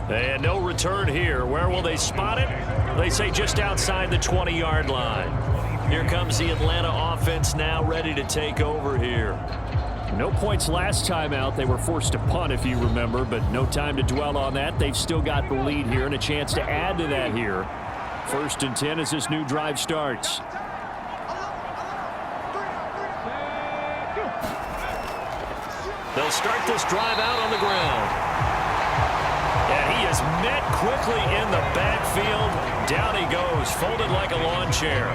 And no return here. Where will they spot it? They say just outside the 20-yard line. Here comes the Atlanta offense now ready to take over here. No points last time out. They were forced to punt, if you remember, but no time to dwell on that. They've still got the lead here and a chance to add to that here. 1st and 10 as this new drive starts. They'll start this drive out on the ground. And he is met quickly in the backfield. Down he goes, folded like a lawn chair.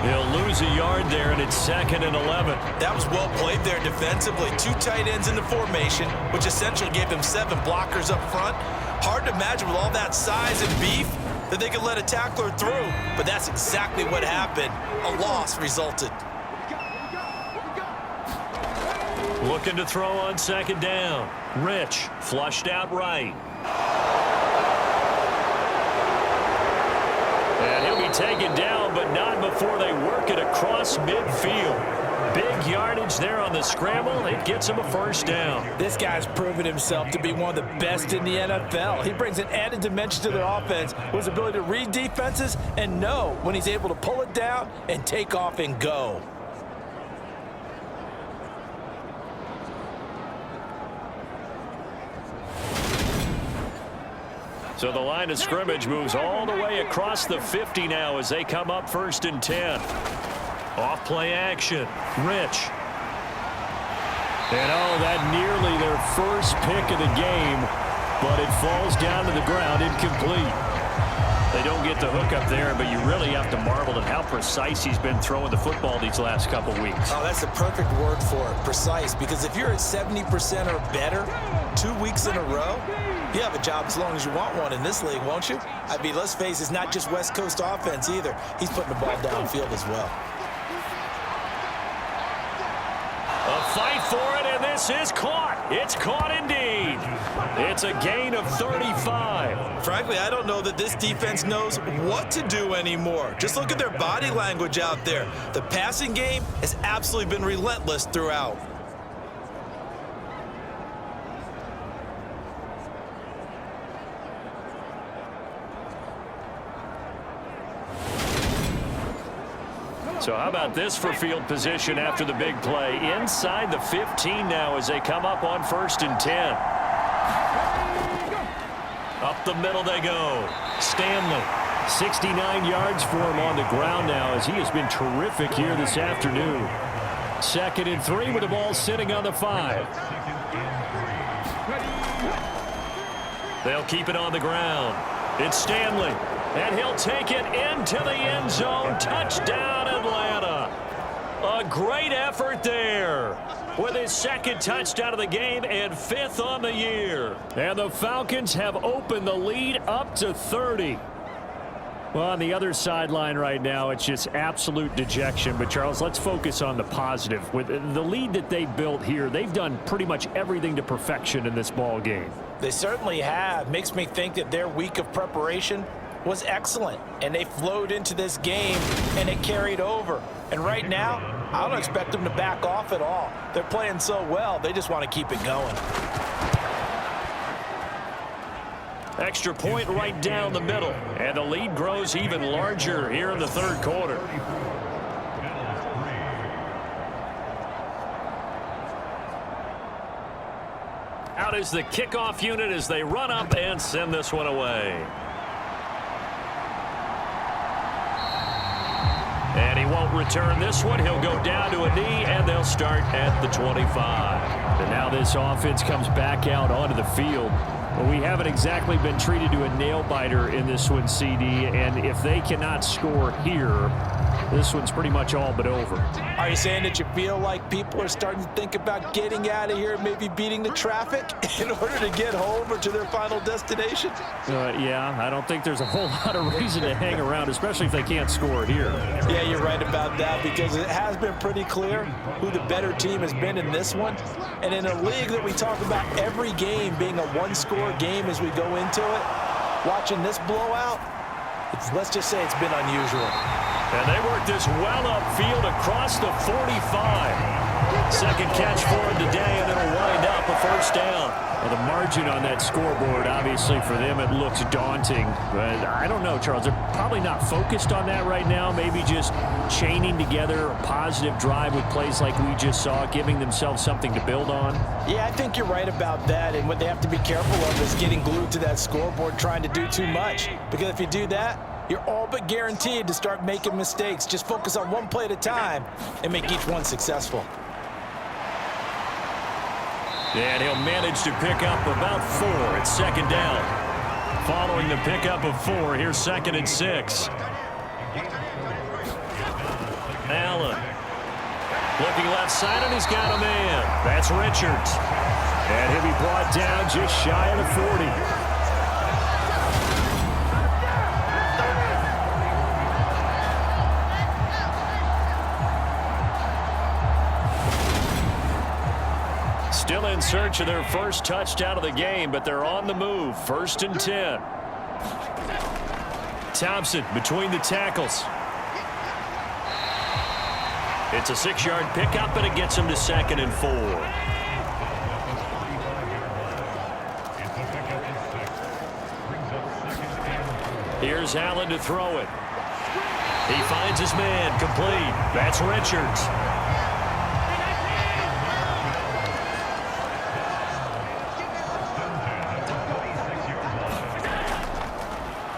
He'll lose a yard there, and it's 2nd and 11. That was well played there defensively. 2 tight ends in the formation, which essentially gave them 7 blockers up front. Hard to imagine with all that size and beef that they could let a tackler through, but that's exactly what happened. A loss resulted. Looking to throw on 2nd down. Rich flushed out right. And he'll be taken down, but not before they work it across midfield. Big yardage there on the scramble. It gets him a 1st down. This guy's proven himself to be one of the best in the NFL. He brings an added dimension to their offense with his ability to read defenses and know when he's able to pull it down and take off and go. So the line of scrimmage moves all the way across the 50 now as they come up 1st and 10. Off play action. Rich. And that nearly their first pick of the game, but it falls down to the ground incomplete. They don't get the hook up there, but you really have to marvel at how precise he's been throwing the football these last couple weeks. Oh, that's the perfect word for it, precise, because if you're at 70% or better 2 weeks in a row, you have a job as long as you want one in this league, won't you? I mean, let's face it, it's not just West Coast offense either. He's putting the ball downfield as well. A fight for it, and this is caught. It's caught indeed. It's a gain of 35. Frankly, I don't know that this defense knows what to do anymore. Just look at their body language out there. The passing game has absolutely been relentless throughout. So how about this for field position after the big play? Inside the 15 now as they come up on 1st and 10. Up the middle they go. Stanley, 69 yards for him on the ground now as he has been terrific here this afternoon. 2nd and 3 with the ball sitting on the 5. They'll keep it on the ground. It's Stanley. And he'll take it into the end zone. Touchdown, Atlanta. A great effort there with his 2nd touchdown of the game and 5th on the year. And the Falcons have opened the lead up to 30. Well, on the other sideline right now, it's just absolute dejection. But, Charles, let's focus on the positive. With the lead that they built here, they've done pretty much everything to perfection in this ball game. They certainly have. Makes me think that their week of preparation was excellent, and they flowed into this game, and it carried over. And right now, I don't expect them to back off at all. They're playing so well, they just want to keep it going. Extra point right down the middle, and the lead grows even larger here in the 3rd quarter. Out is the kickoff unit as they run up and send this one away. And he won't return this one. He'll go down to a knee, and they'll start at the 25. And now this offense comes back out onto the field. But we haven't exactly been treated to a nail-biter in this one, CD. And if they cannot score here, this one's pretty much all but over. Are you saying that you feel like people are starting to think about getting out of here, maybe beating the traffic in order to get home or to their final destination? Yeah, I don't think there's a whole lot of reason to hang around, especially if they can't score here. Yeah, you're right about that, because it has been pretty clear who the better team has been in this one. And in a league that we talk about every game being a one-score game as we go into it, watching this blowout, let's just say it's been unusual. And they work this well upfield across the 45. 2nd catch for him today, and it'll wind up a 1st down. Well, the margin on that scoreboard, obviously for them, it looks daunting. But I don't know, Charles. They're probably not focused on that right now. Maybe just chaining together a positive drive with plays like we just saw, giving themselves something to build on. Yeah, I think you're right about that. And what they have to be careful of is getting glued to that scoreboard, trying to do too much. Because if you do that, you're all but guaranteed to start making mistakes. Just focus on one play at a time and make each one successful. And he'll manage to pick up about 4. It's 2nd down. Following the pickup of 4, here's 2nd and 6. Allen. Looking left side, and he's got a man. That's Richards. And he'll be brought down just shy of the 40. Still in search of their 1st touchdown of the game, but they're on the move. 1st and 10. Thompson between the tackles. It's a 6-yard pickup, and it gets him to 2nd and 4. Here's Allen to throw it. He finds his man, complete. That's Richards.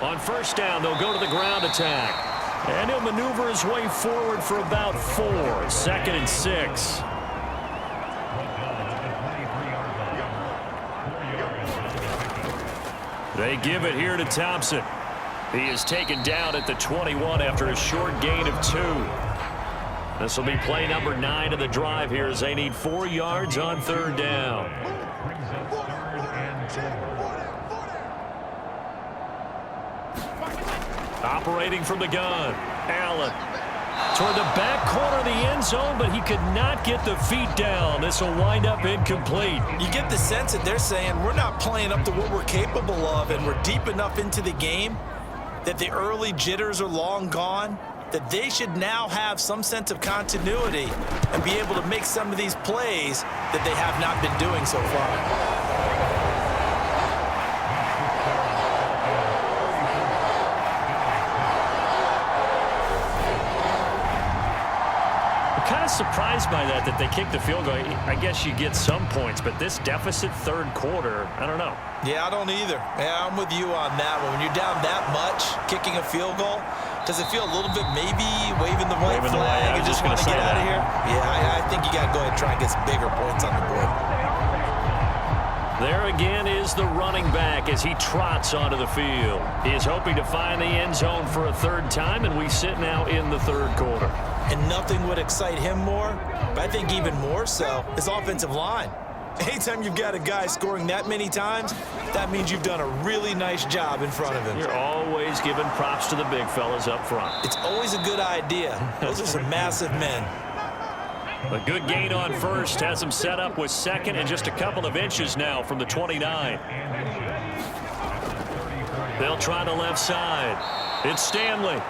On 1st down, they'll go to the ground attack. And he'll maneuver his way forward for about 4. 2nd and 6. They give it here to Thompson. He is taken down at the 21 after a short gain of 2. This will be play number 9 of the drive here as they need 4 yards on 3rd down. Operating from the gun, Allen. Toward the back corner of the end zone, but he could not get the feet down. This will wind up incomplete. You get the sense that they're saying we're not playing up to what we're capable of, and we're deep enough into the game that the early jitters are long gone, that they should now have some sense of continuity and be able to make some of these plays that they have not been doing so far. Kind of surprised by that they kicked the field goal. I guess you get some points, but this deficit third quarter, I don't know. Yeah, I don't either. Yeah, I'm with you on that one. When you're down that much, kicking a field goal, does it feel a little bit maybe waving the white flag and just want to get out of here? Yeah, I think you got to go ahead and try and get some bigger points on the board. There again is the running back as he trots onto the field. He is hoping to find the end zone for a third time, and we sit now in the third quarter. And nothing would excite him more, but I think even more so, his offensive line. Anytime you've got a guy scoring that many times, that means you've done a really nice job in front of him. You're always giving props to the big fellas up front. It's always a good idea. Those are some massive men. A good gain on first has him set up with second and just a couple of inches now from the 29. They'll try the left side. It's Stanley.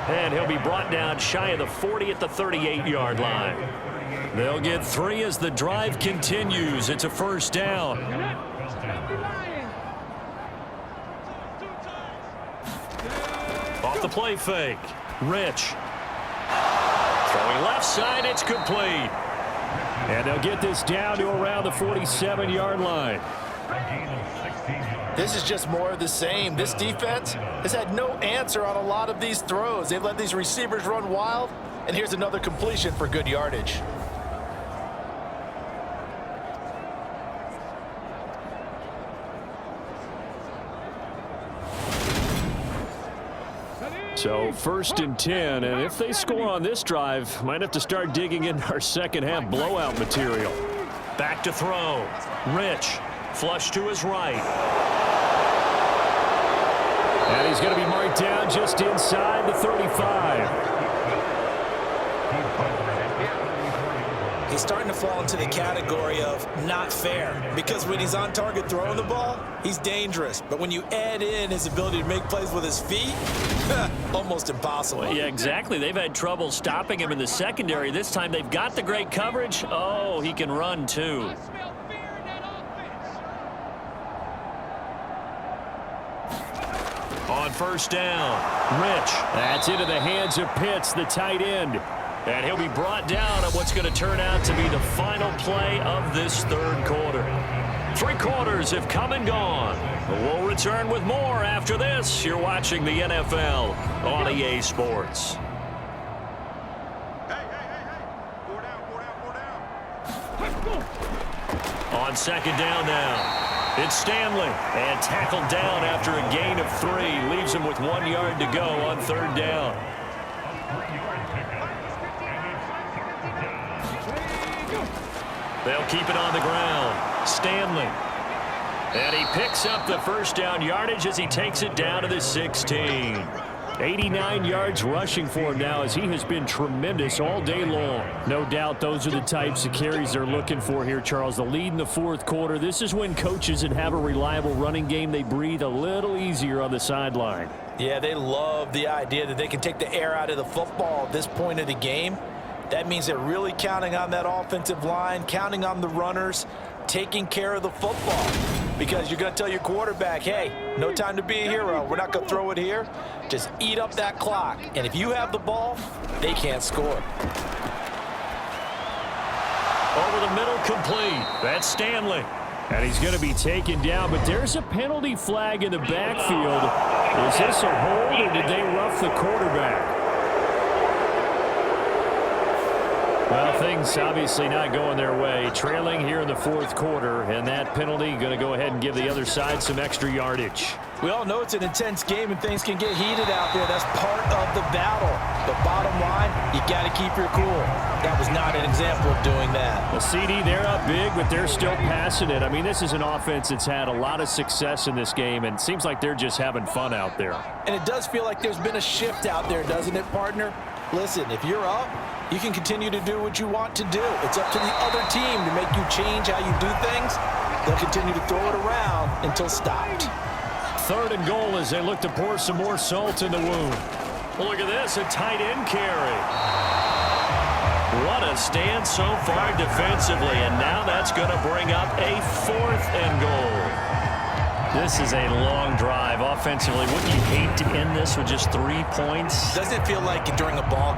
And he'll be brought down shy of the 40 at the 38-yard line. They'll get 3 as the drive continues. It's a first down. Off the play fake. Rich. Throwing left side, it's complete. And they'll get this down to around the 47-yard line. This is just more of the same. This defense has had no answer on a lot of these throws. They've let these receivers run wild, and here's another completion for good yardage. So 1st and 10, and if they score on this drive, might have to start digging in our second half blowout material. Back to throw. Rich. Flush to his right. And he's going to be marked down just inside the 35. He's starting to fall into the category of not fair, because when he's on target throwing the ball, he's dangerous. But when you add in his ability to make plays with his feet, almost impossible. Well, yeah, exactly. They've had trouble stopping him in the secondary. This time they've got the great coverage. Oh, he can run too. On first down, Rich. That's into the hands of Pitts, the tight end. And he'll be brought down on what's going to turn out to be the final play of this third quarter. 3 quarters have come and gone. We'll return with more after this. You're watching the NFL on EA Sports. On second down now. It's Stanley, and tackled down after a gain of 3. Leaves him with 1 yard to go on third down. They'll keep it on the ground. Stanley. And he picks up the first down yardage as he takes it down to the 16. 89 yards rushing for him now as he has been tremendous all day long. No doubt those are the types of carries they're looking for here, Charles. The lead in the fourth quarter. This is when coaches that have a reliable running game, they breathe a little easier on the sideline. Yeah, they love the idea that they can take the air out of the football at this point of the game. That means they're really counting on that offensive line, counting on the runners, taking care of the football. Because you're going to tell your quarterback, hey, no time to be a hero. We're not going to throw it here. Just eat up that clock. And if you have the ball, they can't score. Over the middle, complete. That's Stanley. And he's going to be taken down, but there's a penalty flag in the backfield. Is this a hold, or did they rough the quarterback? Well, things obviously not going their way. Trailing here in the fourth quarter, and that penalty going to go ahead and give the other side some extra yardage. We all know it's an intense game and things can get heated out there. That's part of the battle. But bottom line, you got to keep your cool. That was not an example of doing that. Well, CD, they're up big, but they're still passing it. I mean, this is an offense that's had a lot of success in this game, and it seems like they're just having fun out there. And it does feel like there's been a shift out there, doesn't it, partner? Listen, if you're up, you can continue to do what you want to do. It's up to the other team to make you change how you do things. They'll continue to throw it around until stopped. 3rd and goal as they look to pour some more salt in the wound. Look at this, a tight end carry. What a stand so far defensively, and now that's going to bring up a 4th and goal. This is a long drive offensively. Wouldn't you hate to end this with just 3 points? Doesn't it feel like during a ball